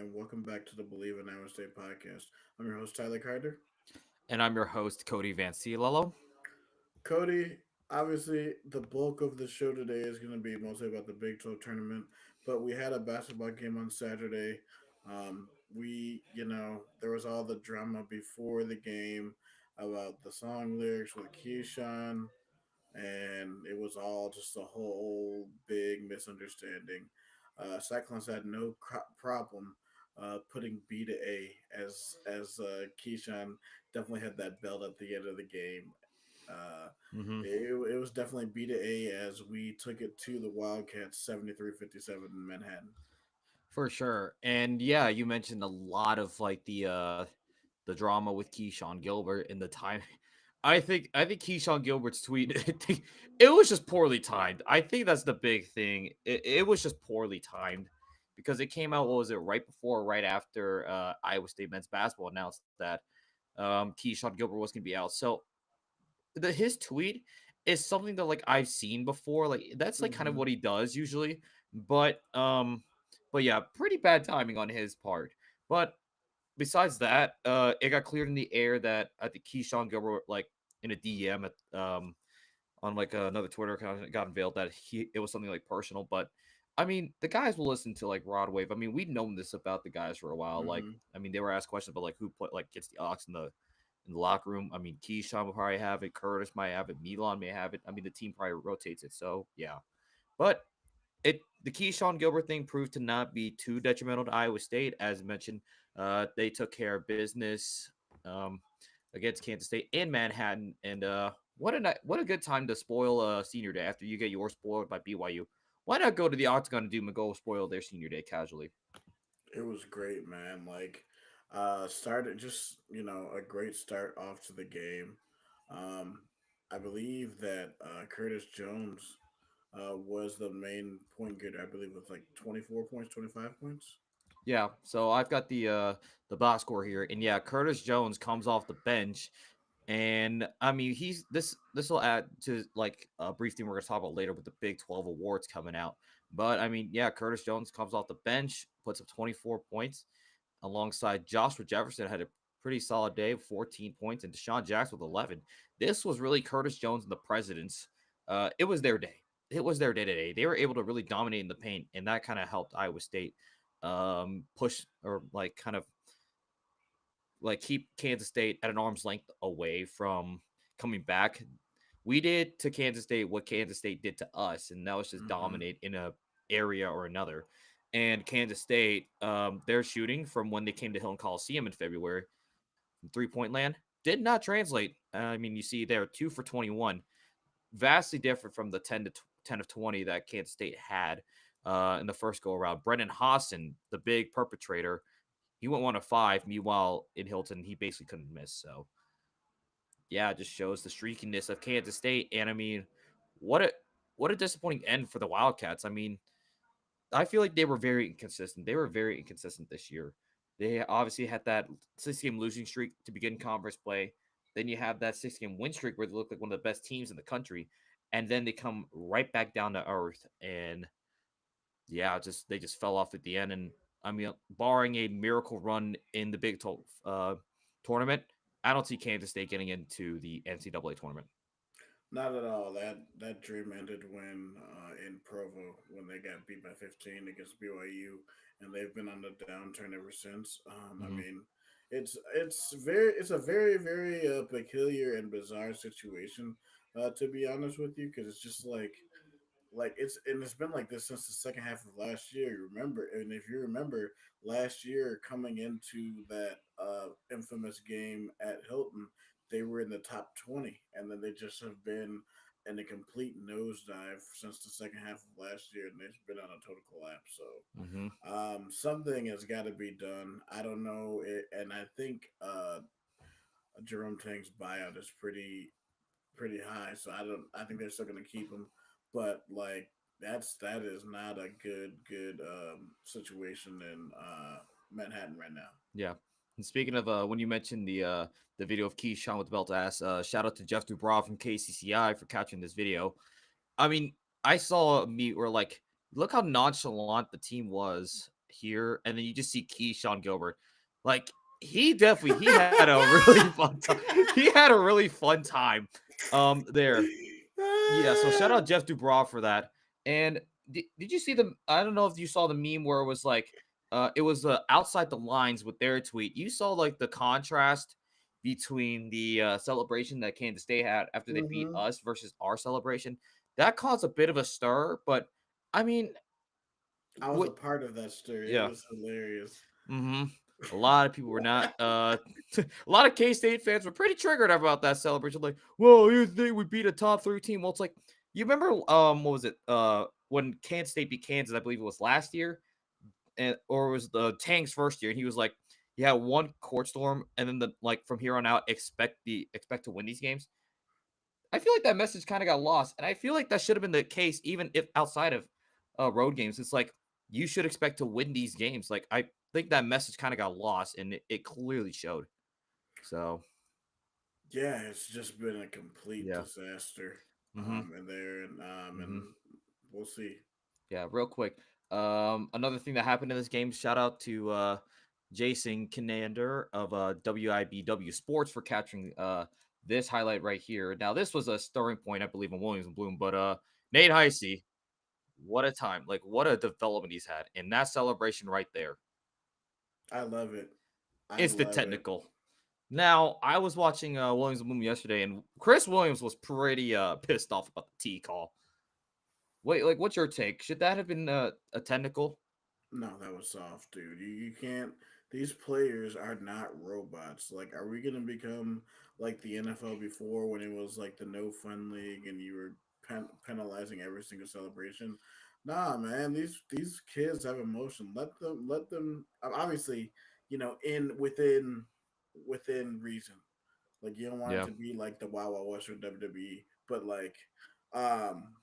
and welcome back to the Bleav in Iowa State podcast. I'm your host, Tyler Carter. And I'm your host, Cody Van Ciello. Cody, obviously, the bulk of the show today is going to be mostly about the Big 12 tournament, but we had a basketball game on Saturday. There was all the drama before the game about the song lyrics with Keyshawn, and it was all just a whole big misunderstanding. Cyclones had no problem putting B to A as Keyshawn definitely had that belt at the end of the game. Uh, hmm it was definitely B to A as we took it to the Wildcats 73-57 in Manhattan. For sure. And yeah, you mentioned a lot of like the drama with Keyshawn Gilbert in the time. I think Keyshawn Gilbert's tweet it was just poorly timed. I think that's the big thing. It was just poorly timed because it came out, what was it, right before or right after Iowa State men's basketball announced that Keyshawn Gilbert was gonna be out. So his tweet is something that like I've seen before. Like that's like kind of Mm-hmm. what he does usually. But but yeah, pretty bad timing on his part. But besides that, it got cleared in the air that I think Keyshawn Gilbert like in a DM on like another Twitter account got unveiled that it was something like personal. But I mean, the guys will listen to like Rod Wave. I mean, we've known this about the guys for a while. Like, Mm-hmm. I mean, they were asked questions about like who put like gets the ox in the locker room. I mean, Keyshawn will probably have it. Curtis might have it. Milan may have it. I mean, the team probably rotates it. So yeah, but the Keyshawn Gilbert thing proved to not be too detrimental to Iowa State. As mentioned, they took care of business um, against Kansas State in Manhattan, and what a good time to spoil senior day after you get yours spoiled by BYU. Why not go to the Octagon and do and go spoil their senior day casually? It was great, man. Like, started just a great start off to the game. Um, I Bleav that Curtis Jones was the main point getter. I Bleav with like 24 points, 25 points. Yeah, so I've got the box score here, and yeah, Curtis Jones comes off the bench, and I mean he's this will add to like a brief thing we're gonna talk about later with the Big 12 awards coming out. But I mean, yeah, Curtis Jones comes off the bench, puts up 24 points, alongside Joshua Jefferson had a pretty solid day, 14 points, and Deshaun Jackson with 11. This was really Curtis Jones and the Presidents. It was their day. It was their day today. They were able to really dominate in the paint, and that kind of helped Iowa State push or like kind of like keep Kansas State at an arm's length away from coming back. We did to Kansas State what Kansas State did to us, and that was just Mm-hmm. dominate in a area or another. And Kansas State, their shooting from when they came to Hilton Coliseum in February from 3 point land did not translate. I mean, you see there 2 for 21, vastly different from the 10 of 20 that Kansas State had in the first go around. Brendan Hassan, the big perpetrator, he went 1 of 5. Meanwhile, in Hilton, he basically couldn't miss. So yeah, it just shows the streakiness of Kansas State. And I mean, what a what a disappointing end for the Wildcats. I mean, I feel like they were very inconsistent. They were very inconsistent this year. They obviously had that 6 game losing streak to begin conference play. Then you have that 6 game win streak where they look like one of the best teams in the country. And then they come right back down to earth. And yeah, just they just fell off at the end. And I mean, barring a miracle run in the Big 12 tournament, I don't see Kansas State getting into the NCAA tournament. Not at all. That dream ended when in Provo when they got beat by 15 against BYU, and they've been on the downturn ever since. I hmm mean, it's a very peculiar and bizarre situation. To be honest with you, because it's just it's been like this since the second half of last year. You remember, and if you remember last year coming into that infamous game at Hilton, they were in the top 20, and then they just have been in a complete nosedive since the second half of last year, and they've been on a total collapse. So hmm something has got to be done. I don't know, and I think Jerome Tang's buyout is pretty high, so I think they're still gonna keep him, but like that is not a good situation in Manhattan right now. Yeah. And speaking of when you mentioned the video of Keyshawn with the belt ass, shout out to Jeff Dubrov from KCCI for capturing this video. I mean, I saw a meet where like look how nonchalant the team was here, and then you just see Keyshawn Gilbert. Like he had a really fun time. He had a really fun time there. Yeah, so shout out Jeff Dubraw for that. And did you see the I don't know if you saw the meme where it was like it was outside the lines with their tweet. You saw like the contrast between the celebration that Kansas State had after they beat Mm-hmm. us versus our celebration. That caused a bit of a stir, but I mean, I was a what part of that story. It yeah. was hilarious. Mm-hmm. A lot of people were not a lot of K-State fans were pretty triggered about that celebration. Like, well, you think we beat a top three team? Well, it's like you remember what was it? When Kansas State beat Kansas, I believe it was last year, and or it was the Tang's first year, and he was like, "Yeah, one court storm, and then the like from here on out, expect to win these games." I feel like that message kind of got lost, and I feel like that should have been the case even if outside of road games. It's like you should expect to win these games. Like I think that message kind of got lost, and it clearly showed. So Yeah, it's just been a complete yeah, disaster. mm-hmm, In there, and mm-hmm. we'll see. Yeah, real quick. Another thing that happened in this game. Shout out to Jason Kinander of WIBW Sports for capturing this highlight right here. Now, this was a stirring point, I believe, in Williams and Bloom, but Nate Heisey, what a time! Like, what a development he's had, and that celebration right there, I love it. I instant love it. technical. Now, I was watching Williams and Bloom yesterday, and Chris Williams was pretty pissed off about the T call. Wait, like, what's your take? Should that have been a technical? No, that was soft, dude. You can't. These players are not robots. Like, are we gonna become like the NFL before when it was like the no fun league and you were penalizing every single celebration? Nah, man. These kids have emotion. Let them. Obviously, in within reason. Like, you don't want it Yeah. to be like the Wild Wild West or WWE, but like, um,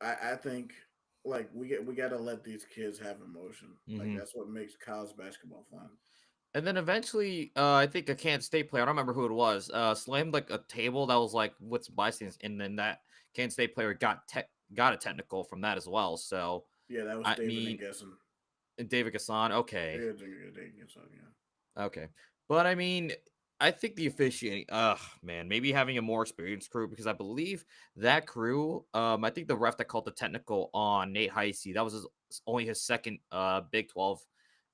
I think like we got to let these kids have emotion. Like Hmm. that's what makes college basketball fun. And then eventually, I think a Kansas State player, I don't remember who it was, slammed like a table that was like with some bystanders, and then that Kansas State player got a technical from that as well. So Yeah, that was I David and mean, guessing. David Gasson, okay, Yeah, David and Gasson. Yeah. okay, but I mean, I think the officiating, man, maybe having a more experienced crew because I believe that crew, I think the ref that called the technical on Nate Heisey, that was only his second Big 12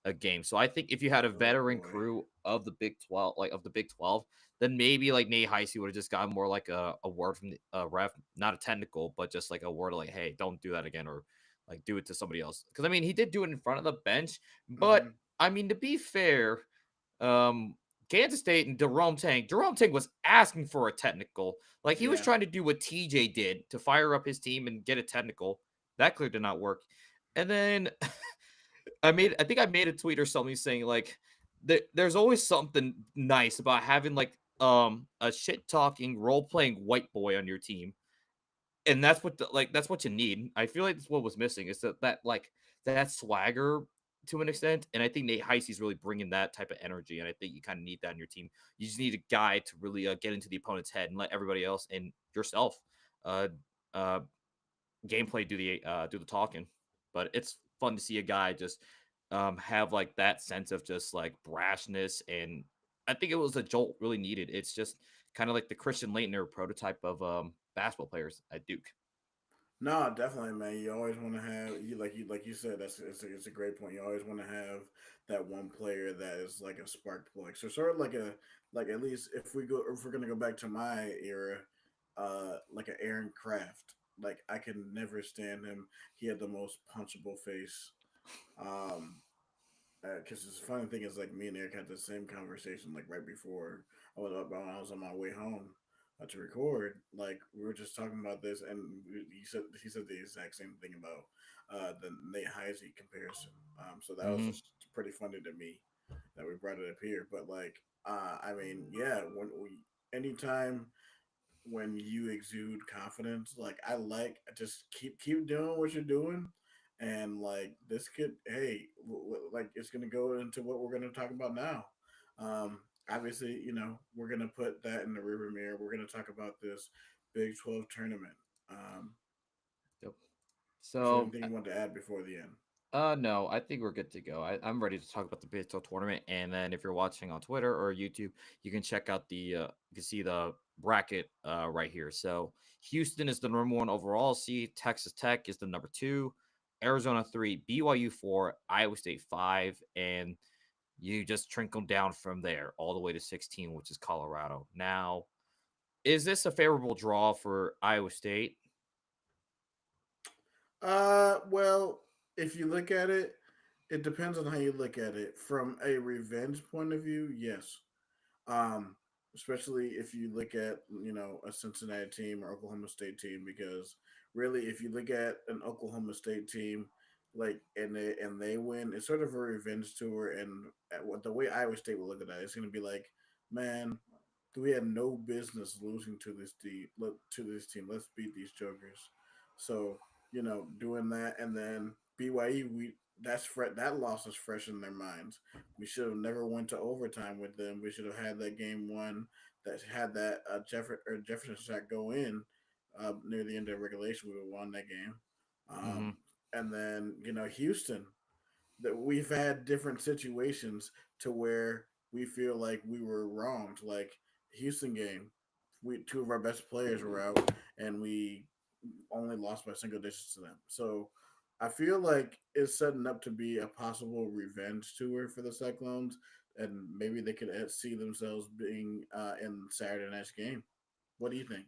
a game. So I think if you had a Oh veteran boy. crew of the Big 12, like of the Big 12, then maybe like Nate Heisey would have just gotten more like a word from the ref, not a technical, but just like a word like, hey, don't do that again, or like do it to somebody else. Because I mean, he did do it in front of the bench, but Hmm. I mean, to be fair, um, Kansas State and Jerome Tang was asking for a technical. Like he was Yeah. trying to do what TJ did to fire up his team and get a technical. That clearly did not work. And then I think I made a tweet or something saying like there's always something nice about having like a shit talking role playing white boy on your team, and that's what that's what you need. I feel like that's what was missing is that like that swagger to an extent, and I think Nate Heisey's really bringing that type of energy, and I think you kind of need that in your team. You just need a guy to really get into the opponent's head and let everybody else and yourself uh uh gameplay do the talking. But it's fun to see a guy just have like that sense of just like brashness, and I think it was a jolt really needed. It's just kind of like the Christian Leitner prototype of basketball players at Duke. No, definitely, man. You always want to have you said. It's a great point. You always want to have that one player that is like a spark plug. So sort of like at least if we're gonna go back to my era, like an Aaron Kraft. Like I can never stand him. He had the most punchable face. Um, because the funny thing is, like me and Eric had the same conversation like right before when I was on my way home to record. Like we were just talking about this, and he said the exact same thing about the Nate Heisey comparison. So that was Hmm. just pretty funny to me that we brought it up here. But like, I mean, yeah, anytime when you exude confidence. Like I like just keep doing what you're doing, and like this could hey like it's gonna go into what we're gonna talk about now. Obviously, we're gonna put that in the river mirror. We're gonna talk about this Big 12 tournament. Um, Yep. is there So anything you want to add before the end? No, I think we're good to go. I'm ready to talk about the Big 12 tournament, and then if you're watching on Twitter or YouTube, you can check out you can see the bracket right here. So Houston is the number one overall seed. Texas Tech is the number two. Arizona three. BYU four. Iowa State five, and you just trickle down from there all the way to 16, which is Colorado. Now, is this a favorable draw for Iowa State? Well, if you look at it, it depends on how you look at it. From a revenge point of view, yes. Um, Especially if you look at a Cincinnati team or Oklahoma State team, because really, if you look at an Oklahoma State team, like and they win, it's sort of a revenge tour, and what the way Iowa State will look at that, it's going to be like, man, we had no business losing to this team. To this team, let's beat these jokers. So doing that, and then BYU, that loss is fresh in their minds. We should have never went to overtime with them. We should have had that game one that had that Jefferson shot go in near the end of regulation. We would have won that game. Mm-hmm. And then Houston, that we've had different situations to where we feel like we were wronged. Like Houston game, we two of our best players were out, and we only lost by single digits to them. So I feel like it's setting up to be a possible revenge tour for the Cyclones, and maybe they could see themselves being in Saturday night's game. What do you think?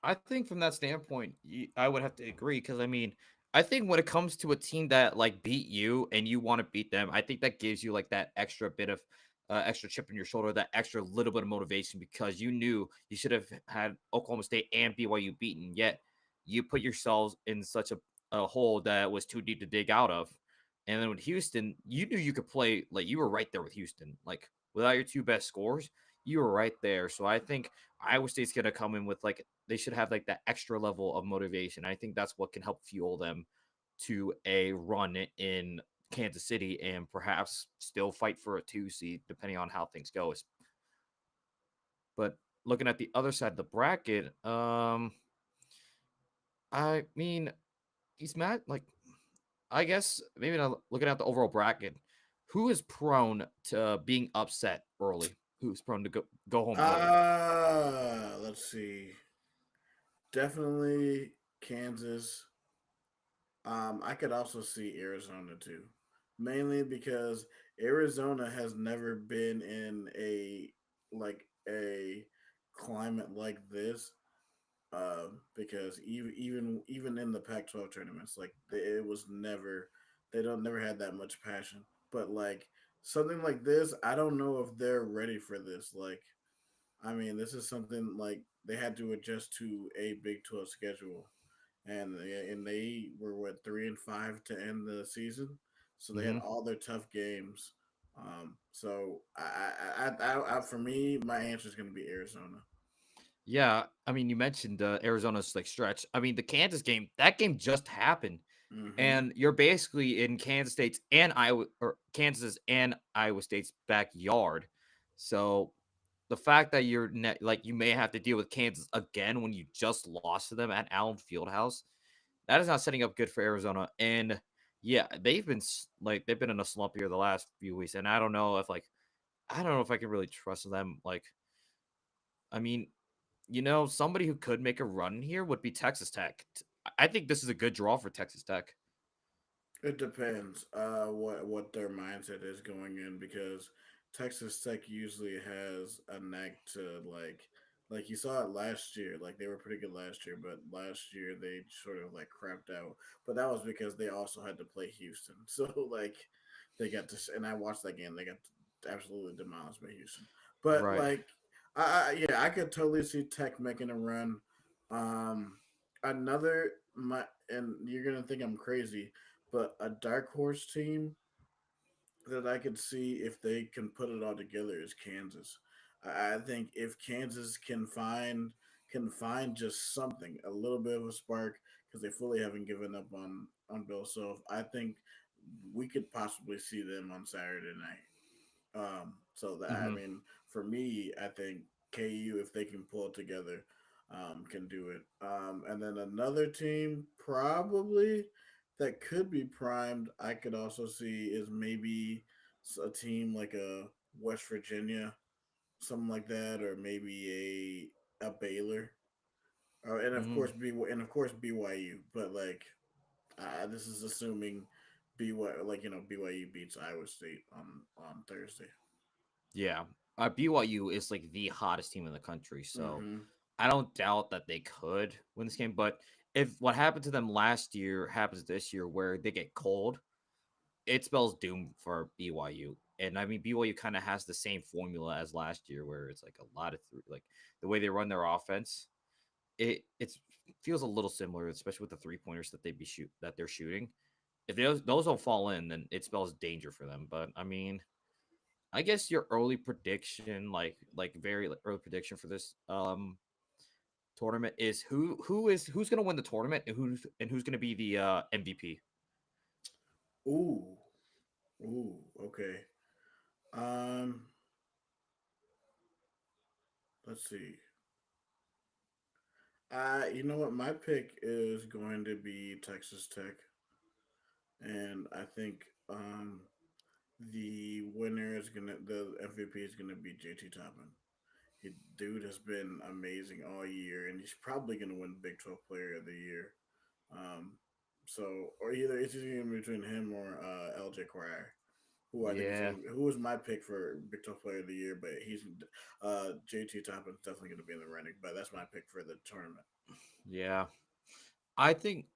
I think from that standpoint, I would have to agree because I mean, I think when it comes to a team that like beat you and you want to beat them, I think that gives you like that extra bit of extra chip on your shoulder, that extra little bit of motivation because you knew you should have had Oklahoma State and BYU beaten, yet you put yourselves in such a hole that was too deep to dig out of. And then with Houston, you knew you could play like you were right there with Houston, like without your two best scores, you were right there. So I think Iowa State's gonna come in with like they should have like that extra level of motivation. I think that's what can help fuel them to a run in Kansas City and perhaps still fight for a two seed depending on how things go. But looking at the other side of the bracket, I mean, he's mad. Like, I guess maybe not looking at the overall bracket, who is prone to being upset early? Who's prone to go home early? Let's see. Definitely Kansas. I could also see Arizona too, mainly because Arizona has never been in a climate like this. Because even in the Pac-12 tournaments, like it was never they don't never had that much passion. But like something like this, I don't know if they're ready for this. Like, I mean, this is something like they had to adjust to a Big 12 schedule, and they were what 3-5 to end the season, so they had Mm-hmm. all their tough games. So for me, my answer is going to be Arizona. Yeah, I mean, you mentioned Arizona's like stretch. I mean, the Kansas game, that game just happened, Hmm. and you're basically in Kansas State's and Iowa or Kansas's and Iowa State's backyard. So the fact that like you may have to deal with Kansas again when you just lost to them at Allen Fieldhouse, that is not setting up good for Arizona. And yeah, they've been in a slump here the last few weeks, and I don't know if I can really trust them. Like, I mean, somebody who could make a run here would be Texas Tech. I think this is a good draw for Texas Tech. It depends what their mindset is going in, because Texas Tech usually has a knack to like you saw it last year. Like they were pretty good last year, but last year they sort of like crapped out. But that was because they also had to play Houston. So like they got to, and I watched that game. They got absolutely demolished by Houston. But Right. like yeah, I could totally see Tech making a run. Um another my and you're gonna think I'm crazy, but a dark horse team that I could see if they can put it all together is Kansas. I think if Kansas can find just something, a little bit of a spark, because they fully haven't given up on Bill Self. I think we could possibly see them on Saturday night. So that, I Mm-hmm. mean, for me, I think KU, if they can pull it together, can do it. And then another team, that could be primed, I could also see is maybe a team like a West Virginia, something like that, or maybe a Baylor, and of Mm, course BYU. But like, this is assuming BYU, like BYU beats Iowa State on Thursday. yeah, BYU is like the hottest team in the country, so Mm-hmm. I don't doubt that they could win this game. But if what happened to them last year happens this year, where they get cold, it spells doom for BYU. And I mean, BYU kind of has the same formula as last year, where it's like a lot of like the way they run their offense. It feels a little similar, especially with the 3 pointers that they're shooting. If those don't fall in, then it spells danger for them. But I mean, I guess your early prediction, like very early prediction for this tournament is who's gonna win the tournament and who's gonna be the MVP. Ooh, ooh, okay. Um, let's see. You know what? My pick is going to be Texas Tech, and I think the MVP is gonna be JT Toppin. He, dude has been amazing all year, and he's probably gonna win Big 12 Player of the Year. Um, or either it's either in between him or LJ Cryer, who I think is Yeah, going. Who was my pick for Big 12 Player of the Year, but he's JT Toppin's definitely going to be in the running. But that's my pick for the tournament. yeah. I think,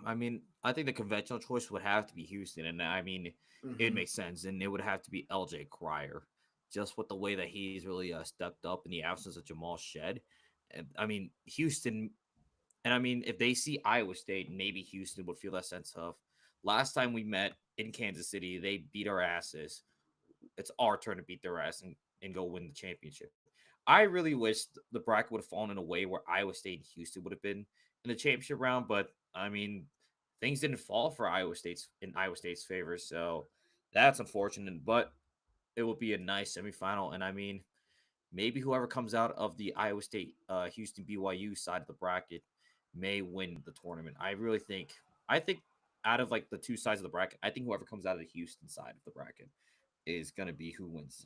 I mean, I think the conventional choice would have to be Houston, and I mean, it Mm-hmm. makes sense, and it would have to be LJ Cryer, just with the way that he's really stepped up in the absence of Jamal Shed. And I mean, Houston, and I mean, if they see Iowa State, maybe Houston would feel that sense of last time we met in Kansas City, they beat our asses. It's our turn to beat their ass and go win the championship. I really wish the bracket would have fallen in a way where Iowa State and Houston would have been in the championship round, but I mean, things didn't fall for Iowa State's favor, so that's unfortunate. But it will be a nice semifinal, and I mean, maybe whoever comes out of the Iowa State, Houston, BYU side of the bracket may win the tournament. I think out of like the two sides of the bracket, I think whoever comes out of the Houston side of the bracket is gonna be who wins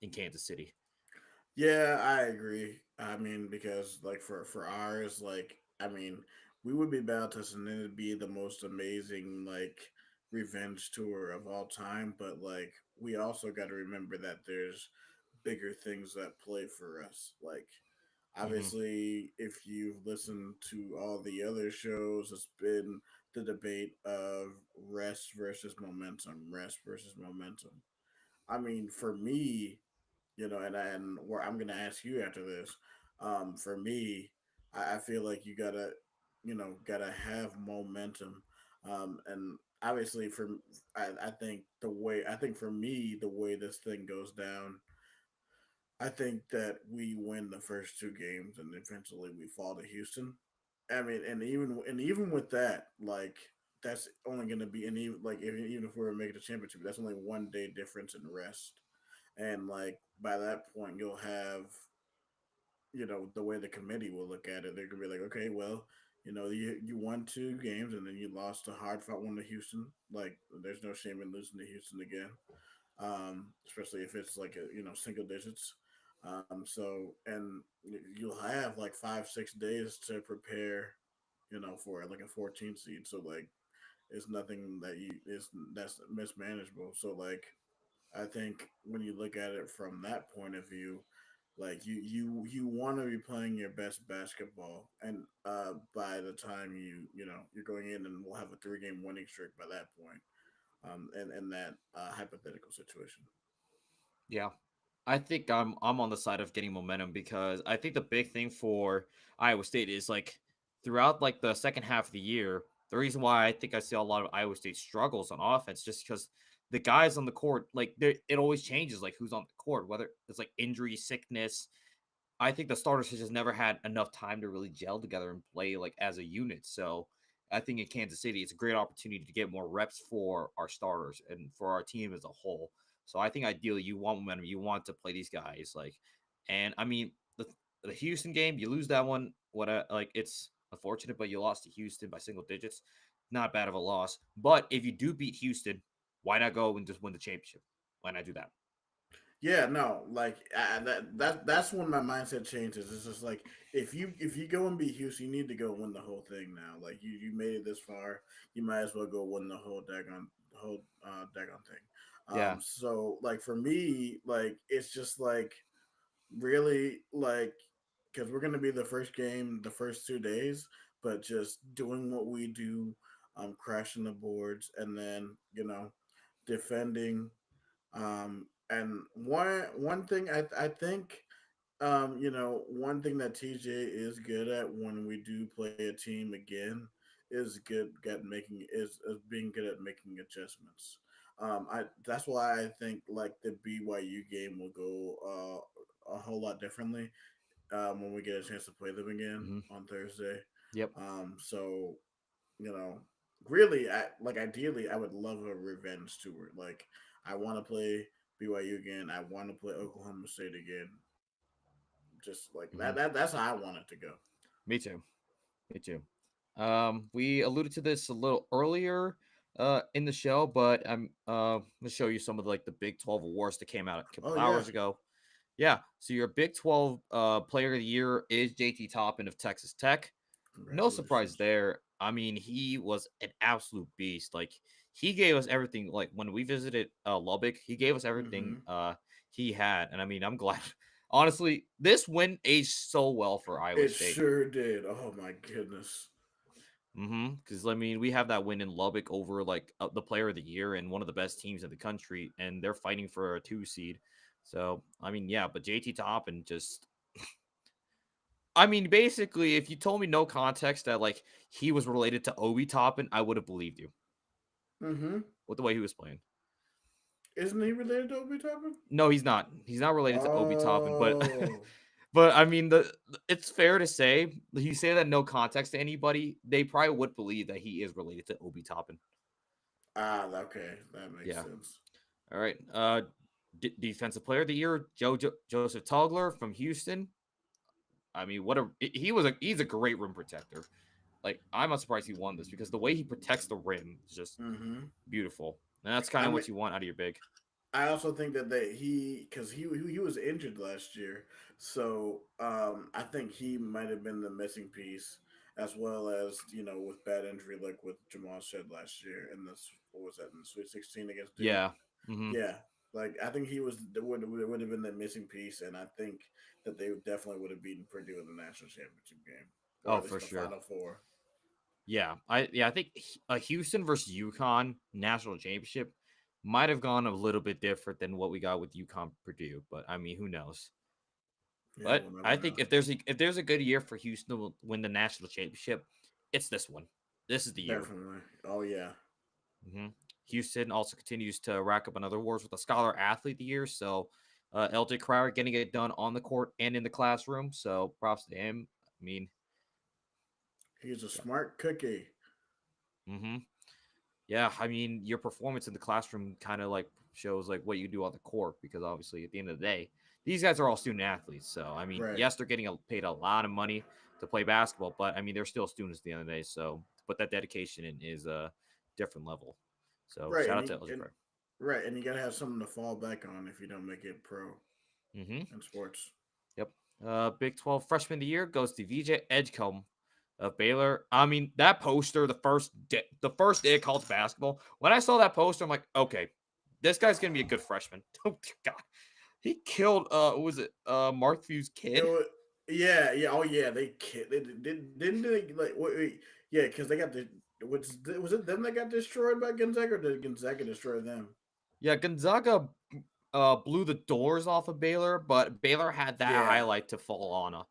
in Kansas City. Yeah, I agree. I mean, because like for ours, like I mean, we would be battle testing and it'd be the most amazing like revenge tour of all time. But like we also got to remember that there's bigger things that play for us. Like Hmm. obviously, if you've listened to all the other shows, it's been the debate of rest versus momentum. I mean, for me, and where I'm gonna ask you after this. For me, I feel like you gotta have momentum, and obviously I think for me the way this thing goes down, I think that we win the first two games and eventually we fall to Houston. I mean, and even with that, like that's only gonna be and even like even if we were making the championship, that's only 1 day difference in rest. And like by that point, you'll have the way the committee will look at it. They're gonna be like, okay, well, you won 2 games and then you lost a hard fought one to Houston. Like, there's no shame in losing to Houston again, especially if it's like single digits. And you'll have like 5-6 days to prepare, for like a 14 seed. So like, it's nothing that's mismanageable. So like, I think when you look at it from that point of view, like you want to be playing your best basketball, and by the time you're going in, and we'll have a 3 game winning streak by that point, in that hypothetical situation. Yeah, I think I'm on the side of getting momentum because I think the big thing for Iowa State is like throughout like the second half of the year, the reason why I think I see a lot of Iowa State struggles on offense just because the guys on the court it always changes like who's on the court, whether it's like injury, sickness. I think the starters has just never had enough time to really gel together and play like as a unit. So I think in Kansas City, it's a great opportunity to get more reps for our starters and for our team as a whole. So I think ideally you want momentum, you want to play these guys and I mean the Houston game, you lose that one. Like it's unfortunate, but you lost to Houston by single digits. not bad of a loss. But if you do beat Houston, why not go and just win the championship? Why not do that? Yeah, no, like that's when my mindset changes. It's just like if you go and beat Houston, you need to go win the whole thing now. Like you made it this far, you might as well go win the whole daggone thing. Yeah. So like for me, like it's just like really like because we're gonna be the first game the first 2 days, but just doing what we do, crashing the boards, and then defending. And one thing I think, one thing that TJ is good at when we do play a team again is good at making is being good at making adjustments. I That's why I think like the BYU game will go a whole lot differently when we get a chance to play them again Hmm. on Thursday. Yep. So you know, really, ideally, I would love a revenge tour. Like, I want to play BYU again. I want to play Oklahoma State again. Just like Hmm. that's how I want it to go. Me too. Me too. We alluded to this a little earlier in the show, but I'm gonna show you some of like the Big 12 awards that came out a Oh couple yeah, hours ago. Yeah, so your Big 12 player of the year is JT Toppin of Texas Tech. No surprise congratulations. there. I mean, he was an absolute beast. Like he gave us everything. Like when we visited Lubbock, he gave us everything Mm-hmm. he had. And I mean, I'm glad. Honestly, this win aged so well for Iowa It State. sure did. Oh my goodness. Because I mean, we have that win in Lubbock over like the player of the year and one of the best teams in the country, and they're fighting for a 2 seed. So I mean, yeah, but JT Toppin just I mean, basically, if you told me no context that like he was related to Obi Toppin, I would have believed you Mm-hmm. with the way he was playing. Isn't he related to Obi Toppin? No, he's not. He's not related to Obi Toppin, but Oh. but I mean, it's fair to say you say that no context to anybody, they probably would believe that he is related to Obi Toppin. Ah, okay. That makes Yeah. sense. All right. Defensive player of the year, Joseph Togler from Houston. I mean, he's a great rim protector. Like I'm not surprised he won this because the way he protects the rim is just Mm-hmm. beautiful. And that's kind I of mean, what you want out of your big. I also think that because he was injured last year, so I think he might have been the missing piece, as well as with bad injury like with Jamal Shed last year in this what was that in the Sweet 16 against Duke? Yeah. Hmm. Yeah, like I think he would have been the missing piece, and I think that they definitely would have beaten Purdue in the national championship game, or Oh, at least for the sure. Final Four. I think a Houston versus UConn national championship might have gone a little bit different than what we got with UConn Purdue, but I mean, who knows? Yeah, But we'll I never think know. if there's a good year for Houston to win the national championship, it's this one. This is the year. Definitely. Oh yeah. hmm Houston also continues to rack up another awards with a Scholar Athlete of the Year. So LJ Crowder getting it done on the court and in the classroom. So props to him. I mean, He's a yeah. smart cookie. hmm Yeah, I mean, your performance in the classroom kind of like shows like what you do on the court because obviously at the end of the day, these guys are all student athletes. So I mean, Right. yes, they're getting paid a lot of money to play basketball, but I mean, they're still students at the end of the day. So to put that dedication in is a different level. So Right, shout out to LJ Crowder. right, and you gotta have something to fall back on if you don't make it pro Mm-hmm. in sports. Yep. Big 12 freshman of the year goes to VJ Edgecombe of Baylor. I mean, that poster, the first day of college basketball, when I saw that poster, I'm like, okay, this guy's gonna be a good freshman. Oh God, he killed what was it Mark It kid? was, yeah, yeah, oh yeah, they didn't they like wait, yeah, because they got was it them that got destroyed by Gonzaga or did Gonzaga destroy them? Yeah, Gonzaga blew the doors off of Baylor, but Baylor had that Yeah, highlight to fall on.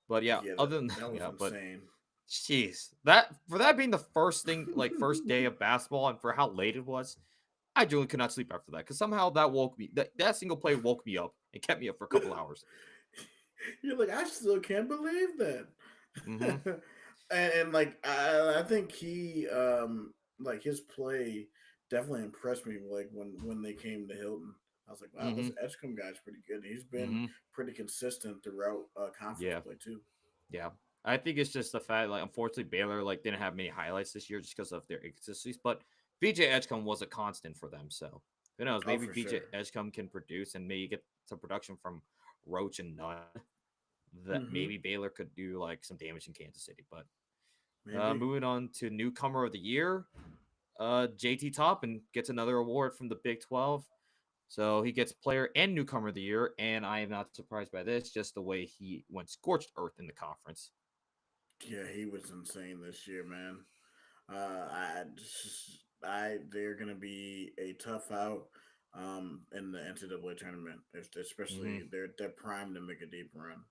But yeah, yeah, other than that was yeah, but insane. jeez, that being the first thing, like first day of basketball, and for how late it was, I genuinely could not sleep after that because somehow that woke me. That single play woke me up and kept me up for a couple hours. You're like, I still can't believe that. Mm-hmm. And like I think he like his play definitely impressed me like when they came to Hilton. I was like, wow, Mm-hmm. this Edgecombe guy's pretty good. He's been Mm-hmm. pretty consistent throughout conference Yeah. play too. Yeah. I think it's just the fact, like, unfortunately, Baylor like didn't have many highlights this year just because of their inconsistencies. But BJ Edgecombe was a constant for them, so who knows? Oh, Maybe for BJ sure. Edgecombe can produce and maybe get some production from Roach and Nunn. That Mm-hmm. maybe Baylor could do like some damage in Kansas City. But Maybe. moving on to newcomer of the year, JT Toppin gets another award from the Big 12. So he gets player and newcomer of the year, and I am not surprised by this, just the way he went scorched earth in the conference. Yeah, he was insane this year, man. They're gonna be a tough out in the NCAA tournament, Hmm. especially they're primed to make a deep run.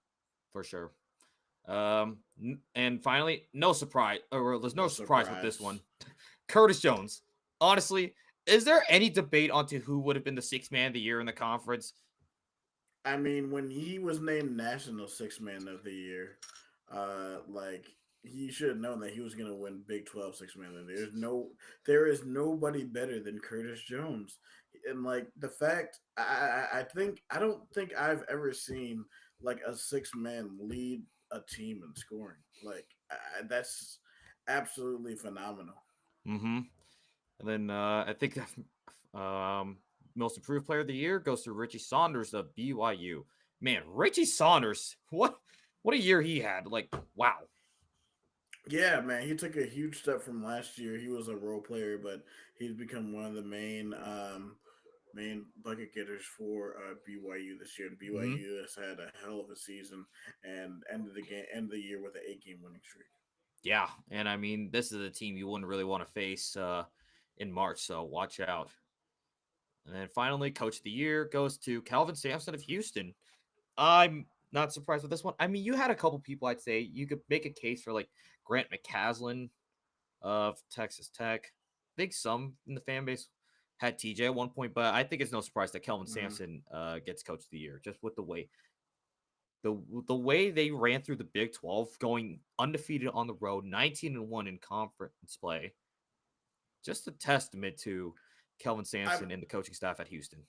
For sure. And finally, no surprise, or there's no No surprise with this surprise. one. Curtis Jones. Honestly, is there any debate onto who would have been the sixth man of the year in the conference? I mean, when he was named National Six Man of the Year, like he should have known that he was going to win Big 12 Six Man of the Year. There is nobody better than Curtis Jones, and like the fact, I don't think I've ever seen like a six man lead a team in scoring. Like that's absolutely phenomenal. Mm-hmm. And then I think um, most improved player of the year goes to Richie Saunders of BYU. Man, Richie Saunders, what a year he had! Like, wow. Yeah, man, he took a huge step from last year. He was a role player, but he's become one of the main bucket getters for BYU this year. And Mm-hmm. BYU has had a hell of a season and end the year with an 8 game winning streak. Yeah, and I mean, this is a team you wouldn't really want to face in March, so watch out. And then finally, Coach of the Year goes to Calvin Sampson of Houston. I'm not surprised with this one. I mean, you had a couple people I'd say you could make a case for, like Grant McCaslin of Texas Tech. I think some in the fan base had TJ at one point, but I think it's no surprise that Kelvin Hmm. Sampson gets Coach of the Year just with the the way they ran through the Big 12, going undefeated on the road, 19-1 in conference play. Just a testament to Kelvin I Sampson and the coaching staff at Houston.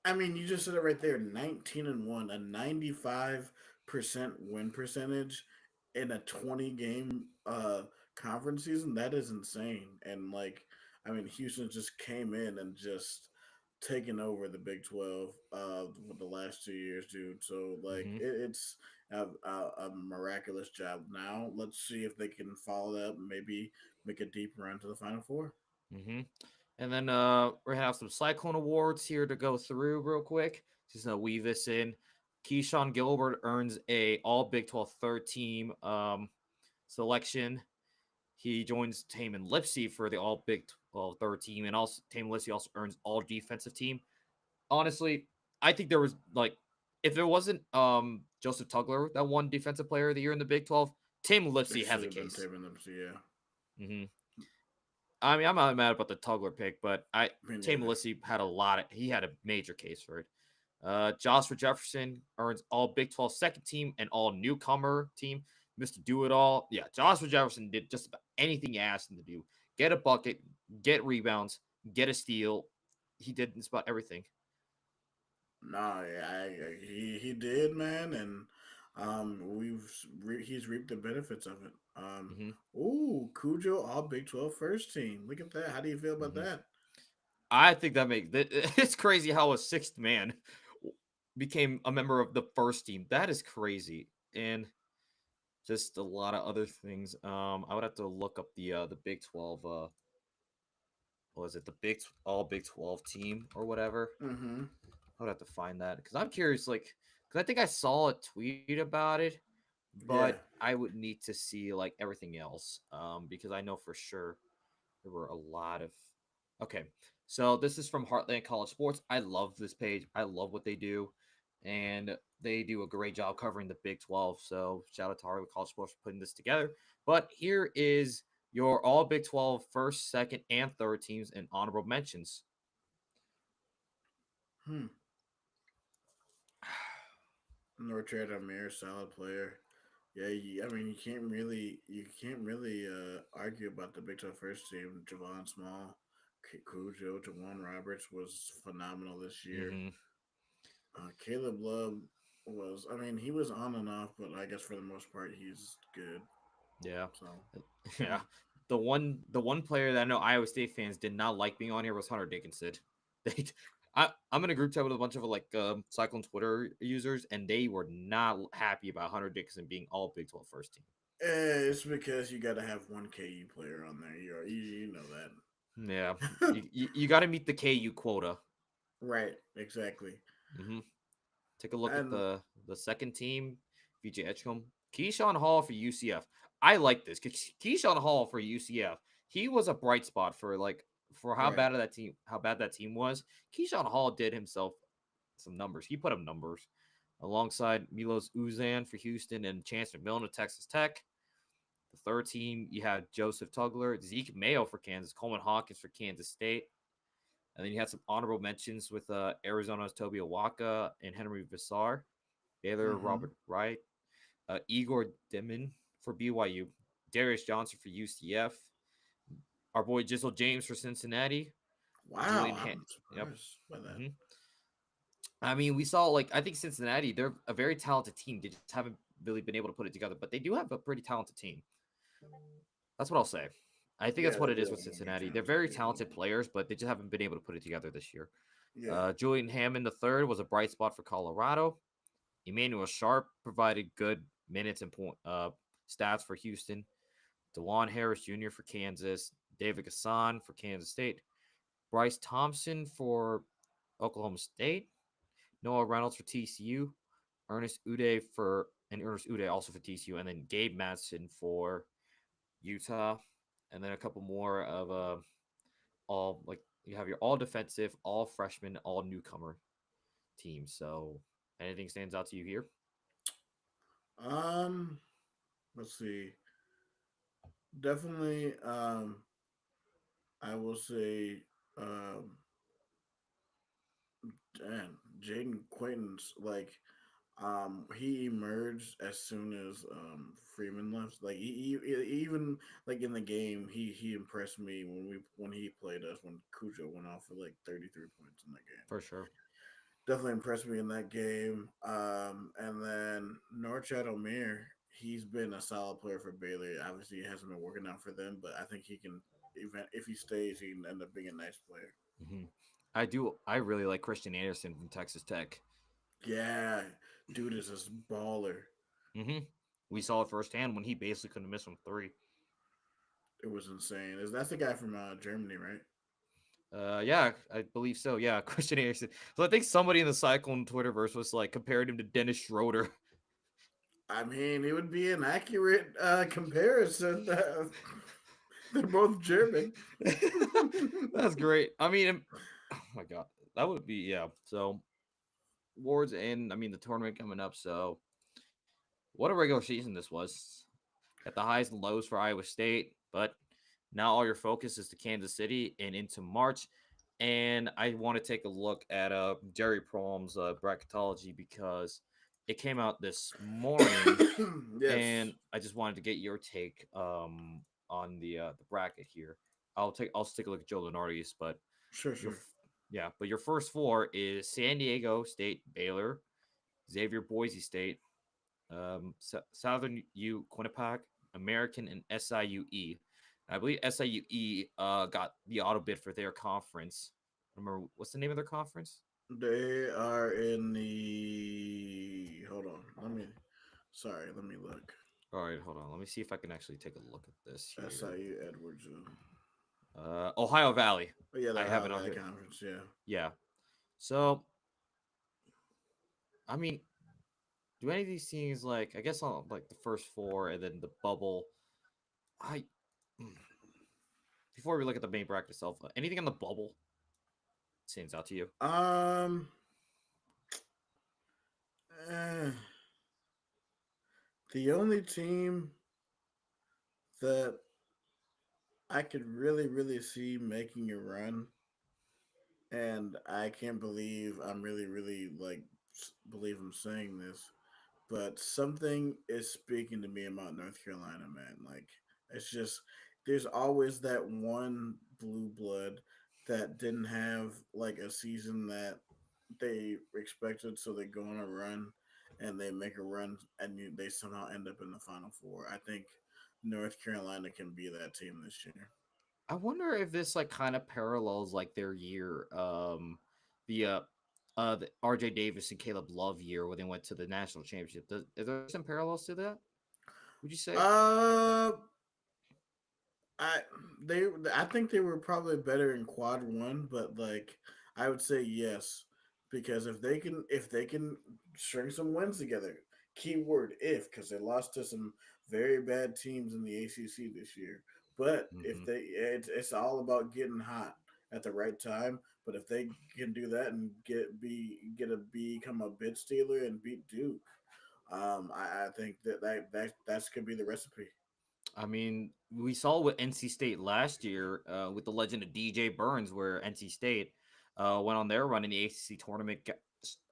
I mean, you just said it right there. 19-1, a 95% win percentage in a 20 game conference season. That is insane. And like, I mean, Houston just came in and just taken over the Big 12 for the last 2 years, dude. So like, Hmm. it's a miraculous job. Now let's see if they can follow that. And maybe make a deep run to the Final Four. Hmm. And then we're gonna have some Cyclone Awards here to go through real quick. Just gonna weave this in. Keyshawn Gilbert earns a All Big 12 third team selection. He joins Taman Lipsey for the All Big 12 third team, and also Taman Lipsey also earns All Defensive team. Honestly, I think there was like, if there wasn't Joseph Tugler that won Defensive Player of the Year in the Big 12, Taman They Lipsey has should a have been case. taping them. So yeah, Hmm. I mean, I'm not mad about the Tugler pick, but me Tay neither. Melissy had he had a major case for it. Joshua Jefferson earns all Big 12 second team and all newcomer team. Mr. Do It All. Yeah, Joshua Jefferson did just about anything you asked him to do. Get a bucket, get rebounds, get a steal. He did just about everything. No, yeah, he did, man, and he's reaped the benefits of it. Hmm. Ooh, Cujo, all Big 12 first team. Look at that. How do you feel about Hmm. that? I think that makes it's crazy how a sixth man became a member of the first team. That is crazy. And just a lot of other things. I would have to look up the Big 12 what was it, the all Big 12 team or whatever. Mm-hmm. I would have to find that because I'm curious, like, because I think I saw a tweet about it, but Yeah. I would need to see like everything else. Because I know for sure there were a lot of. Okay, so this is from Heartland College Sports. I love this page. I love what they do, and they do a great job covering the Big 12. So shout out to Heartland College Sports for putting this together. But here is your all Big 12 first, second, and third teams and honorable mentions. Hmm. Nortrad Amir, solid player. Yeah, I mean you can't really argue about the Big 12 first team. Javon Small, Cujo, Jawan Roberts was phenomenal this year. Mm-hmm. Caleb Love. was. I mean, he was on and off, but I guess for the most part, he's good. Yeah. So, Yeah. The one player that I know Iowa State fans did not like being on here was Hunter Dickinson. They I'm in a group chat with a bunch of like Cyclone Twitter users, and they were not happy about Hunter Dickinson being all Big 12 first team. it's because you got to have one KU player on there. You know Yeah, that. you got to meet the KU quota. Right, exactly. hmm Take a look at And the second team, VJ Edgecombe, Keyshawn Hall for UCF. I like this. Keyshawn Hall for UCF. He was a bright spot for for right. how bad that team was. Keyshawn Hall did himself some numbers. He put up numbers alongside Milos Uzan for Houston and Chance McMillan of Texas Tech. The third team, you had Joseph Tugler, Zeke Mayo for Kansas, Coleman Hawkins for Kansas State. And then you had some honorable mentions with Arizona's Toby Awaka and Henry Vassar, Baylor Mm-hmm. Robert Wright, Igor Demon for BYU, Darius Johnson for UCF, our boy Jizzle James for Cincinnati, Wow, Julian Han. I'm Yep. surprised by that. hmm I mean, we saw I think Cincinnati, they're a very talented team. They just haven't really been able to put it together, but they do have a pretty talented team. That's what I'll say. I think that's Yeah, what they it do is have with a very Cincinnati. They're talented very team. talented players, but they just haven't been able to put it together this year. Yeah. Julian Hammond the third was a bright spot for Colorado. Emmanuel Sharp provided good minutes and stats for Houston. DeJuan Harris Jr. for Kansas. David Gasson for Kansas State. Bryce Thompson for Oklahoma State. Noah Reynolds for TCU. Ernest Uday also for TCU, and then Gabe Madsen for Utah, and then a couple more of all like you have your all defensive, all freshman, all newcomer teams. So anything stands out to you here? Um, let's see. Definitely, I will say, damn, Jaden Quaintance, he emerged as soon as Freeman left. Like even like in the game, he impressed me when he played us when Cujo went off for like 33 points in that game. For sure. Definitely impressed me in that game. And then Norchad Omier, he's been a solid player for Baylor. Obviously, it hasn't been working out for them, but I think he can. Even if he stays, he can end up being a nice player. hmm I do. I really like Christian Anderson from Texas Tech. Yeah, dude is a baller. hmm We saw it firsthand when he basically couldn't miss from three. It was insane. Is that's the guy from Germany, right? Yeah, I believe so. Yeah, Christian Anderson. So I think somebody in the Cyclone Twitterverse was like comparing him to Dennis Schroeder. I mean, it would be an accurate comparison. They're both German. That's great. I mean, oh my god, that would be yeah. So awards and I mean the tournament coming up. So what a regular season this was. Got the highs and lows for Iowa State, but now all your focus is to Kansas City and into March. And I want to take a look at Jerry Prom's bracketology because it came out this morning, Yes, and I just wanted to get your take on the bracket here. I'll take a look at Joe Lenardi's, but sure, your sure. yeah, but your first four is San Diego State, Baylor, Xavier Boise State, Southern U Quinnipiac, American, and SIUE. I believe SIUE got the auto bid for their conference. I don't remember what's the name of their conference? They are in the. Hold on. Let me. Sorry, let me look. All right, hold on. Let me see if I can actually take a look at this here. SIU Edwards. Ohio Valley. Oh yeah, the I have Ohio it on Valley here. Conference. Yeah. Yeah. So, I mean, do any of these teams I guess on like the first four and then the bubble? I before we look at the main bracket itself, anything on the bubble stands out to you? Um. eh, the only team that I could really see making a run, and I can't believe I'm really believe I'm saying this, but something is speaking to me about North Carolina, man. Like it's just there's always that one blue blood that didn't have like a season that they expected, so they go on a run. and they make a run and they somehow end up in the Final Four. I think North Carolina can be that team this year. I wonder if this like kind of parallels like their year, the RJ Davis and Caleb Love year when they went to the national championship. Is there some parallels to that? Would you say? Uh, I they I think they were probably better in quad one, but like I would say yes because if they can string some wins together, keyword if because they lost to some very bad teams in the ACC this year. But if Hmm. it's all about getting hot at the right time. But if they can do that and become a bid stealer and beat Duke, I think that could be the recipe. I mean, we saw with NC State last year with the legend of DJ Burns, where NC State went on their run in the ACC tournament,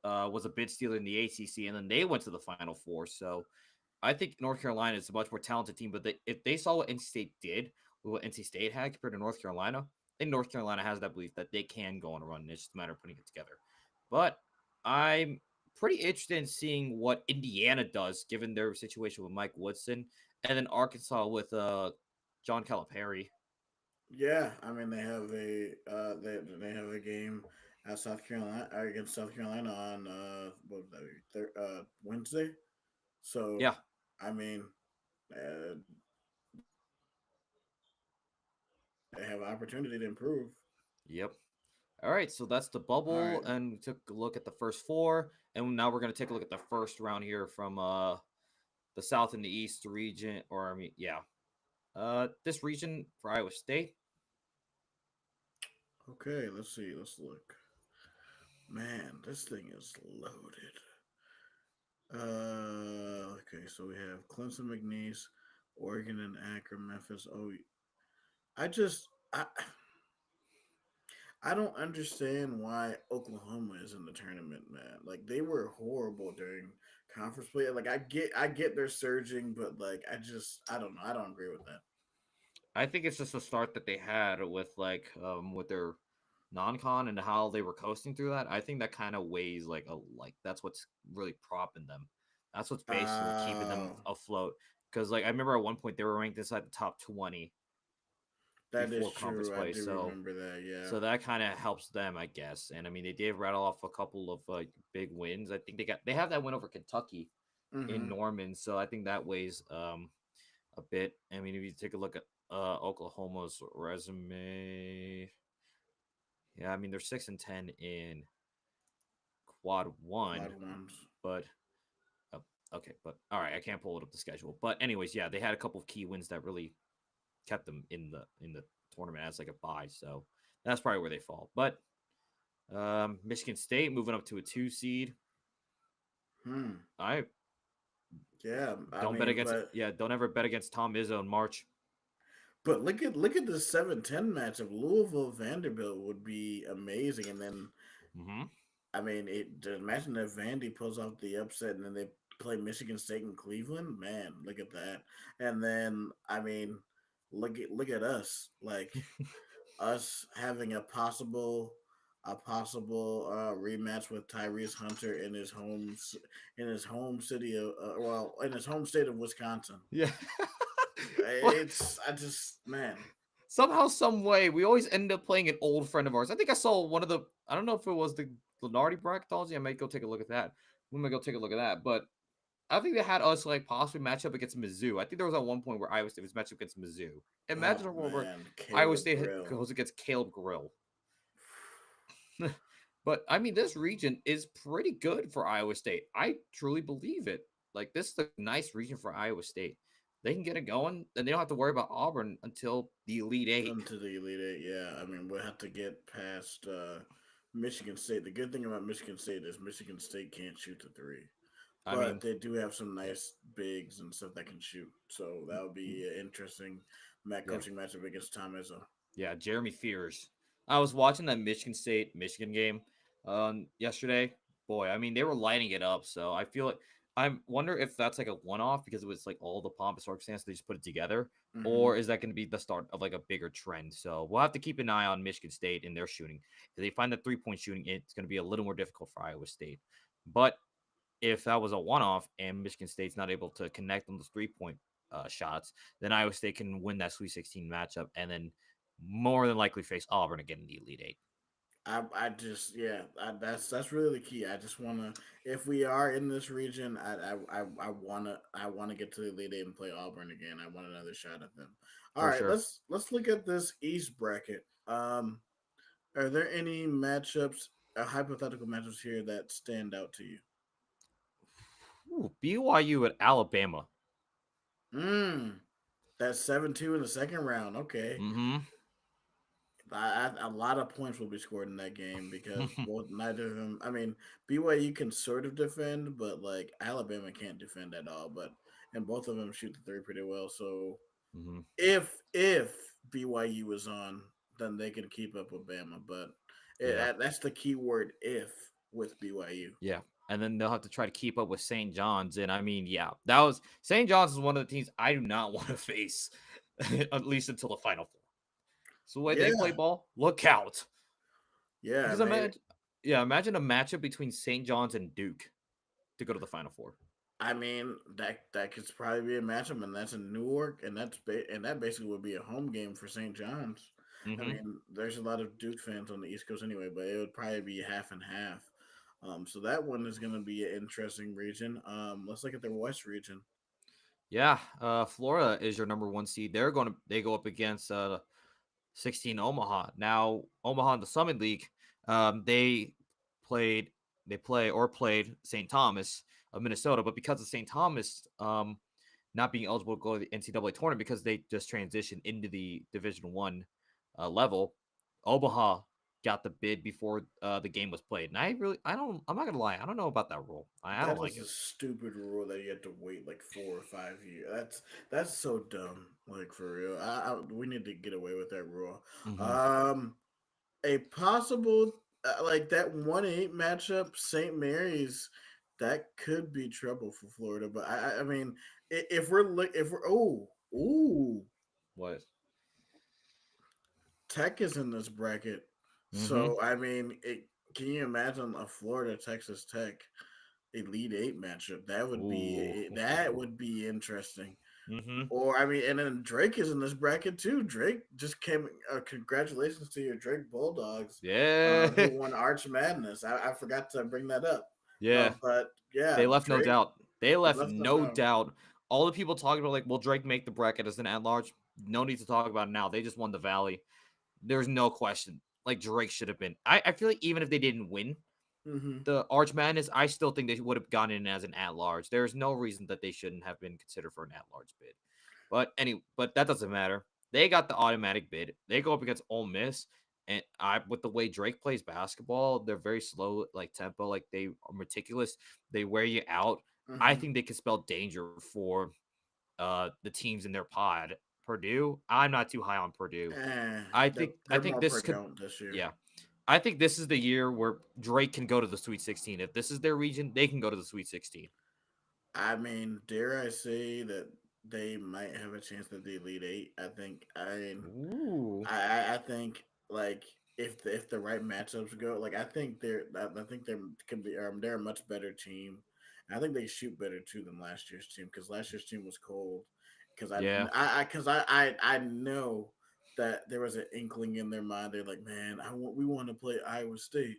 was a bid stealer in the ACC, and then they went to the Final Four. So I think North Carolina is a much more talented team, but if they saw what NC State did with what NC State had compared to North Carolina, I think North Carolina has that belief that they can go on a run. It's just a matter of putting it together. But I'm pretty interested in seeing what Indiana does given their situation with Mike Woodson, and then Arkansas with John Calipari. Yeah, I mean they have a game at South Carolina against South Carolina on what was that Wednesday. So Yeah. I mean they have opportunity to improve. Yep. All right, so that's the All right, bubble, and we took a look at the first four, and now we're gonna take a look at the first round here from the South and the East region, or I mean, yeah, this region for Iowa State. okay. Let's see. Let's look. Man, this thing is loaded. Okay. So we have Clemson, McNeese, Oregon, and Akron, Memphis. Oh, I just I don't understand why Oklahoma is in the tournament, man. Like they were horrible during conference play. Like I get they're surging, but like I don't know. I don't agree with that. I think it's just a start that they had with their non-con and how they were coasting through that. I think that kind of weighs like that's what's really propping them. That's what's basically keeping them Oh, afloat. Because like I remember at one point they were ranked inside the top 20 that is before conference true. I play. do So remember that. Yeah. so that kind of helps them, I guess. And I mean, they did rattle off a couple of big wins. I think they have that win over Kentucky in Mm-hmm. Norman, so I think that weighs a bit. I mean, if you take a look at Oklahoma's resume, yeah, I mean they're 6-10 in quad one, Quad ones. but uh, okay, but all right, I can't pull it up the schedule. But anyways, yeah, they had a couple of key wins that really kept them in the tournament as like a bye. So that's probably where they fall. But Michigan State moving up to a 2 seed. Hmm. I Yeah. I don't bet mean, against yeah, don't ever bet against Tom Izzo in March. but look at the 7-10 matchup. Louisville Vanderbilt would be amazing, and then Hmm. I mean, imagine if Vandy pulls off the upset and then they play Michigan State in Cleveland. Man, look at that. And then I mean, look at us, like us having a possible rematch with Tyrese Hunter in his home city of in his home state of Wisconsin. Yeah. Well, It's I just man. somehow, some way, we always end up playing an old friend of ours. I think I saw one of the. I don't know if it was the Lenardi bracketology. I might go take a look at that. We might go take a look at that. But I think they had us like possibly match up against Mizzou. I think there was at one point where Iowa State was matched up against Mizzou. Imagine Oh a world where man, Iowa Caleb State Grill. goes against Caleb Grill. But I mean, this region is pretty good for Iowa State. I truly believe it. Like this is a nice region for Iowa State. They can get it going, and they don't have to worry about Auburn until the Elite Eight. Into the Elite Eight, yeah. I mean, we'll have to get past Michigan State. The good thing about Michigan State is Michigan State can't shoot the three, I but mean, they do have some yeah, nice bigs and stuff that can shoot. So that would be an interesting yeah, coaching matchup against Tom Izzo. yeah. Jeremy Fears. I was watching that Michigan State Michigan game yesterday. Boy, I mean, they were lighting it up. So I feel like I wonder if that's like a one off because it was like all the pomp and circumstance they just put it together, Mm-hmm. or is that going to be the start of like a bigger trend? So we'll have to keep an eye on Michigan State and their shooting. If they find that 3-point shooting, it's going to be a little more difficult for Iowa State. But if that was a one-off and Michigan State's not able to connect on those 3-point shots, then Iowa State can win that Sweet 16 matchup and then more than likely face Auburn again in the Elite Eight. I just yeah, that's really the key. I just want to, if we are in this region, I want to get to the Elite Eight and play Auburn again. I want another shot at them. All For right, sure. let's look at this East bracket. Are there any matchups, hypothetical matchups here that stand out to you? Ooh, BYU at Alabama. Mm, that's 7-2 in the second round. Okay. Mm-hmm. A lot of points will be scored in that game because both neither of them. I mean, BYU can sort of defend, but like Alabama can't defend at all. But and both of them shoot the three pretty well. So Mm-hmm. if BYU is on, then they can keep up with Bama. But Yeah. that's the key word, if, with BYU. Yeah. And then they'll have to try to keep up with St. John's. And I mean, yeah, that was St. John's is one of the teams I do not want to face, at least until the Final Four. So the way they play Yeah, ball, look out. yeah, Because they. imagine a matchup between St. John's and Duke to go to the Final Four. I mean that could probably be a matchup, and that's in Newark, and and that basically would be a home game for St. John's. I Mm-hmm. mean, there's a lot of Duke fans on the East Coast anyway, but it would probably be half and half. So that one is going to be an interesting region. Let's look at the West region. Yeah, Florida is your number one seed. They go up against 16 Omaha. Now Omaha in the Summit League, they played played St. Thomas of Minnesota, but because of St. Thomas not being eligible to go to the NCAA tournament because they just transitioned into the Division One level, Omaha got the bid before the game was played. And I'm not gonna lie, I don't know about that rule. I don't That like is a it. stupid rule that you have to wait like 4 or 5 years. That's so dumb. Like for real, we need to get away with that rule. Mm-hmm. Um, a possible like that 1-8 matchup, St. Mary's, that could be trouble for Florida. But I mean, if we're ooh, What? Tech is in this bracket, Mm-hmm. so I mean, can you imagine a Florida Texas Tech Elite Eight matchup? Ooh. That would be interesting. Mm-hmm. Or I mean, and then Drake is in this bracket too. Drake just came. Congratulations to your Drake Bulldogs, Yeah. who won Arch Madness. I forgot to bring that up, Yeah. but yeah, They left no Drake. doubt. They They left left no no doubt. doubt. All the people talking about like, will Drake make the bracket as an at large? No need to talk about it now. They just won the Valley. There's no question. Like Drake should have been. I feel like even if they didn't win Hmm. the Arch Madness, I still think they would have gone in as an at large. There's no reason that they shouldn't have been considered for an at large bid. But that doesn't matter. They got the automatic bid. They go up against Ole Miss, and I with the way Drake plays basketball, they're very slow, like tempo, like they are meticulous. They wear you out. I Hmm. think they can spell danger for the teams in their pod. Purdue, I'm not too high on Purdue. I They're think more this could, prevalent this year. yeah. I think this is the year where Drake can go to the Sweet 16. If this is their region, they can go to the Sweet 16. I mean, dare I say that they might have a chance at the Elite Eight? I mean, Ooh. I think like if the right matchups go, like I think they're can be they're a much better team. I think they shoot better too than last year's team because last year's team was cold. Because Yeah. I know that there was an inkling in their mind. They're like, man, we want to play Iowa State,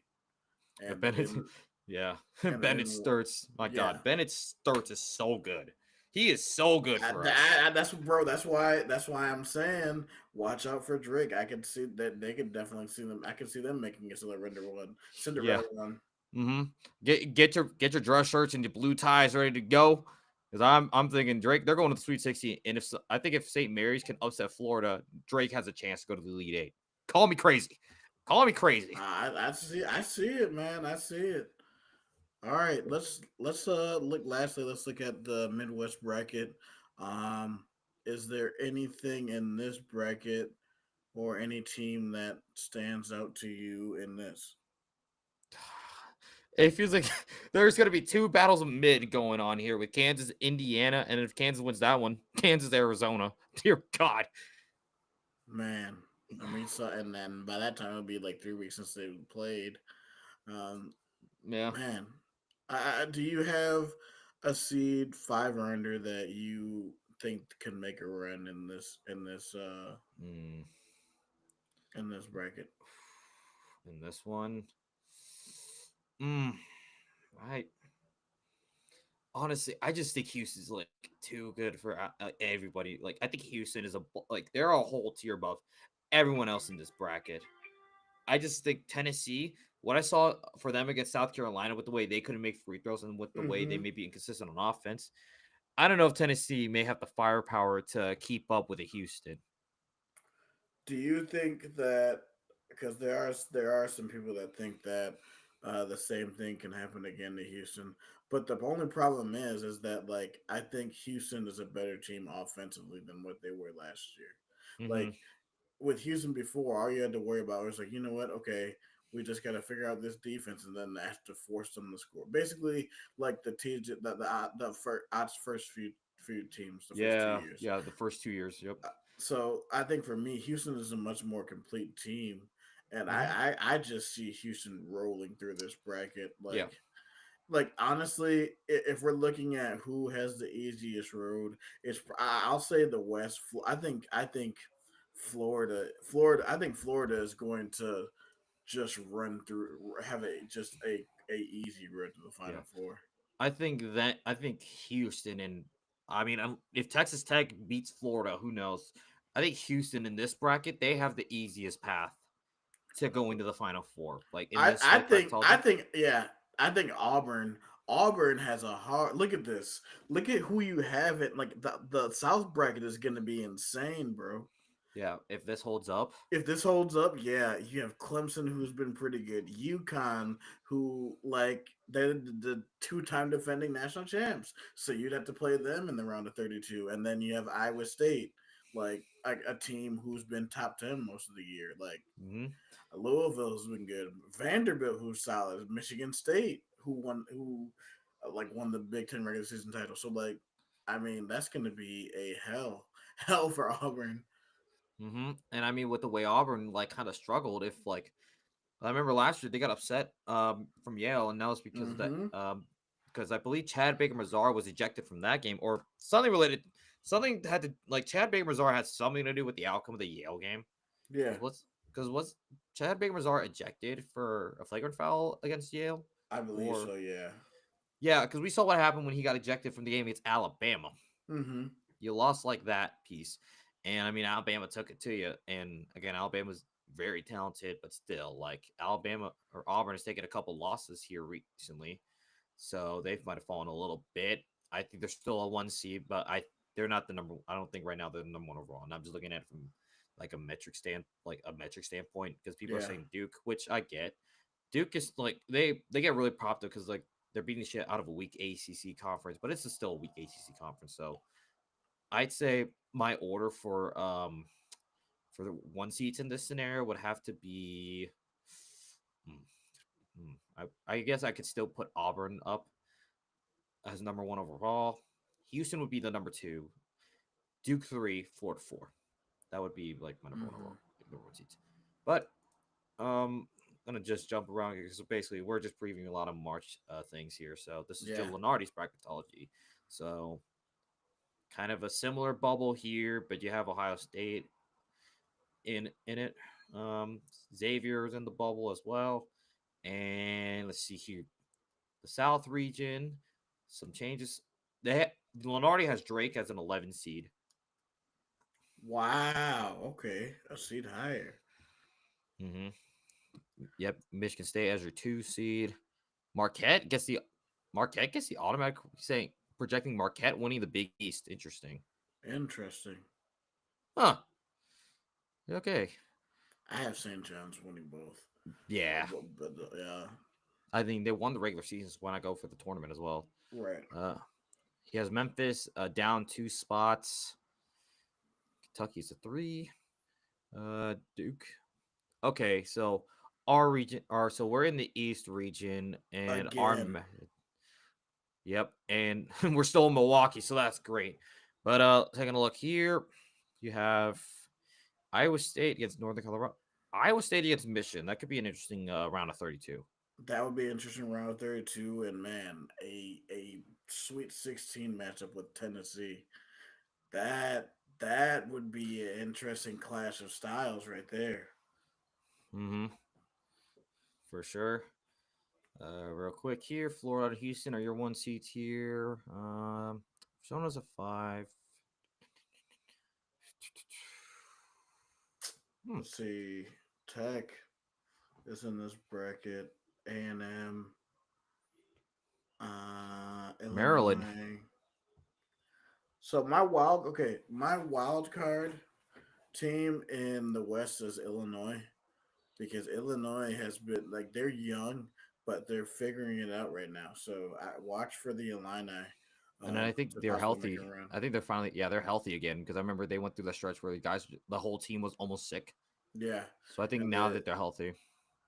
and they Bennett, didn't, yeah, and they Bennett didn't. Sturts. My Yeah, God, Bennett Sturts is so good. He is so good for us. that's bro. That's why I'm saying watch out for Drake. I could see that they could definitely see them. I could see them making a Yeah. Cinderella one. Mm-hmm. Get your dress shirts and your blue ties ready to go. Because I'm thinking Drake, they're going to the Sweet 16. And I think if St. Mary's can upset Florida, Drake has a chance to go to the Elite Eight. Call me crazy. Call me crazy. I see it, man. I see it. All right, let's look. Lastly, let's look at the Midwest bracket. Um, is there anything in this bracket or any team that stands out to you in this? It feels like there's going to be two battles of mid going on here with Kansas, Indiana, and if Kansas wins that one, Kansas, Arizona. Dear God. Man, I mean, so and then by that time it'll be like 3 weeks since they played. Um, Yeah. man. Do you have a seed five or under that you think can make a run Mm, in this bracket? in this one, mm, I honestly, I just think Houston's like too good for everybody. Like, I think Houston is like they're a whole tier above everyone else in this bracket. I just think Tennessee, what I saw for them against South Carolina with the way they couldn't make free throws and with the way they Mm-hmm. may be inconsistent on offense, I don't know if Tennessee may have the firepower to keep up with a Houston. Do you think that because there are some people that think that the same thing can happen again to Houston, but the only problem is that like I think Houston is a better team offensively than what they were last year. Mm-hmm. Like with Houston before, all you had to worry about was like, you know what, okay, we just got to figure out this defense and then have to force them to score. Basically, like the first few teams, the first two Yeah, years. yeah, the first 2 years. Yep. So I think for me, Houston is a much more complete team, and Mm-hmm. I just see Houston rolling through this bracket. Yeah. Like honestly, if we're looking at who has the easiest road, I'll say the West. I think Florida. I think Florida is going to just run through, have a easy road to the Yeah. Final Four. I think Houston and I mean, if Texas Tech beats Florida, who knows? I think Houston in this bracket they have the easiest path to going to the Final Four. Like in this I like think I bracketology. think yeah, I think Auburn has a hard look at this. Look at who you have it. Like the South bracket is going to be insane, bro. Yeah, if this holds up. If this holds up, yeah, you have Clemson, who's been pretty good. UConn, who like they're the two-time defending national champs, so you'd have to play them in the round of 32, and then you have Iowa State, like a team who's been top 10 most of the year. Like Mm-hmm. Louisville's been good. Vanderbilt, who's solid. Michigan State, who won the Big Ten regular season title. So like, I mean, that's going to be a hell for Auburn. Mm-hmm. And I mean, with the way Auburn like kind of struggled, if like I remember last year they got upset from Yale, and that was because of that Mm-hmm. because I believe Chad Baker Mazar was ejected from that game or something related. Something had to like Chad Baker Mazar had something to do with the outcome of the Yale game. Yeah, Because what's Chad Baker Mazar ejected for a flagrant foul against Yale? I believe Or so. Yeah. yeah, because we saw what happened when he got ejected from the game against Alabama. Mm-hmm. You lost like that piece. And I mean, Alabama took it to you. And again, Alabama's very talented, but still, like Alabama or Auburn has taken a couple losses here recently. So they might have fallen a little bit. I think they're still a 1 seed, but they're not the number. I don't think right now they're the number one overall. And I'm just looking at it from like a metric standpoint because people are Yeah. saying Duke, which I get. Duke is like they get really propped up because like they're beating shit out of a weak ACC conference, but it's still a weak ACC conference. So I'd say my order for the 1 seats in this scenario would have to be. hmm, I guess I could still put Auburn up as number one overall. Houston would be the number two. Duke three, Florida four. That would be like my number one Mm-hmm. overall, like number 1 seats. But I'm gonna just jump around because basically we're just previewing a lot of March things here. So this is Joe Yeah. Lenardi's bracketology. So kind of a similar bubble here, but you have Ohio State in it. Um, Xavier's in the bubble as well. And let's see here, the South region, some changes. Lenardi has Drake as an 11 seed. Wow. Okay. A seed higher. Mm-hmm. Yep, Michigan State as your 2 seed. Marquette gets the Marquette gets the automatic saying projecting Marquette winning the Big East. Interesting. Interesting. Huh. Okay. I have St. John's winning both. Yeah. Yeah. I think they won the regular seasons when I go for the tournament as well. Right. Uh he has Memphis down 2 spots. Kentucky's a 3. Duke. Okay, so our region are so we're in the East region and Again. yep, and we're still in Milwaukee, so that's great. But taking a look here, you have Iowa State against Northern Colorado. Iowa State against Michigan. That could be an interesting round of 32. That would be interesting round 32, and man, a Sweet 16 matchup with Tennessee. That would be an interesting clash of styles right there. Mm-hmm. For sure. Real quick here, Florida, Houston are your one seats here. Arizona's a five. Hmm. Let's see. Tech is in this bracket. A&M, Maryland. Illinois. So my wild card team in the West is Illinois because Illinois has been like they're young, but they're figuring it out right now. So I watch for the Illini And I think to they're possibly make a healthy. run. I think they're finally, yeah, they're healthy again because I remember they went through the stretch where the whole team was almost sick. Yeah, So I think and now that they're healthy.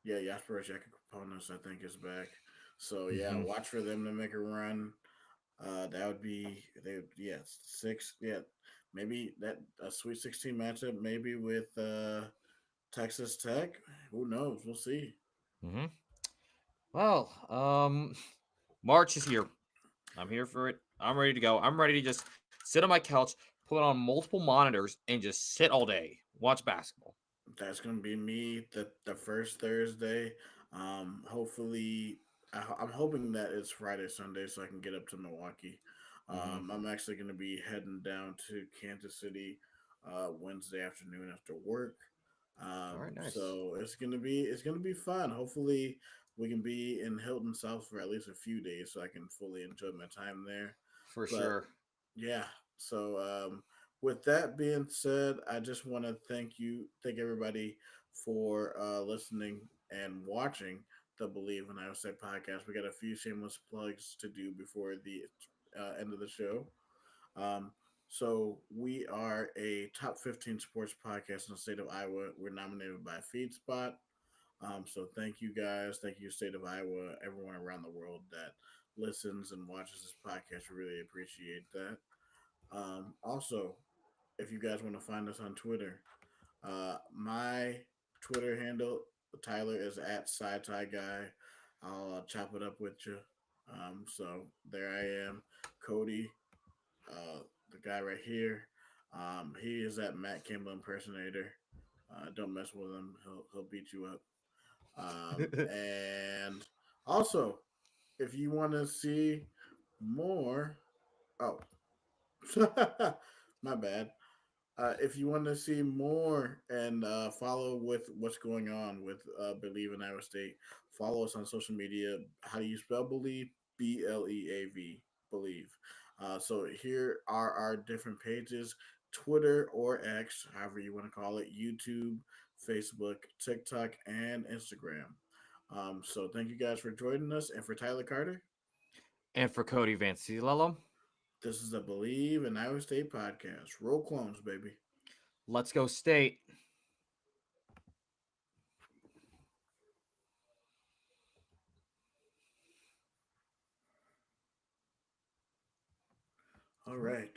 yeah, Jasper Components I think is back. So yeah, Hmm. watch for them to make a run. That would be yeah, six, yeah, maybe that a Sweet 16 matchup maybe with Texas Tech. Who knows? We'll see. Hmm. Well, March is here. I'm here for it. I'm ready to go. I'm ready to just sit on my couch, put on multiple monitors, and just sit all day, watch basketball. That's gonna be me the first Thursday. Hopefully, I'm hoping that it's Friday Sunday so I can get up to Milwaukee. Hmm. I'm actually gonna be heading down to Kansas City Wednesday afternoon after work. All right, nice. So it's gonna be fun. Hopefully, we can be in Hilton South for at least a few days so I can fully enjoy my time there. For But sure. yeah, so with that being said, I just want to thank everybody for listening and watching the Believe in Iowa State podcast. We got a few shameless plugs to do before the end of the show. Um, so we are a top 15 sports podcast in the state of Iowa. We're nominated by FeedSpot. So thank you guys, thank you state of Iowa, everyone around the world that listens and watches this podcast. We really appreciate that. Also, if you guys want to find us on Twitter, my Twitter handle, Tyler, is at SciTie Guy. I'll chop it up with you. So there I am. Cody, the guy right here. He is at Matt Campbell impersonator. Don't mess with him. He'll beat you up. And also, if you want to see more, oh, my bad. If you want to see more and follow with what's going on with Believe in Iowa State, follow us on social media. How do you spell Believe? Bleav. Believe. So here are our different pages: Twitter or X, however you want to call it, YouTube, Facebook, TikTok, and Instagram. So thank you guys for joining us, and for Tyler Carter, And for Cody Vancilello, this is the Believe in Iowa State podcast. Roll clones, baby. let's go state. All right.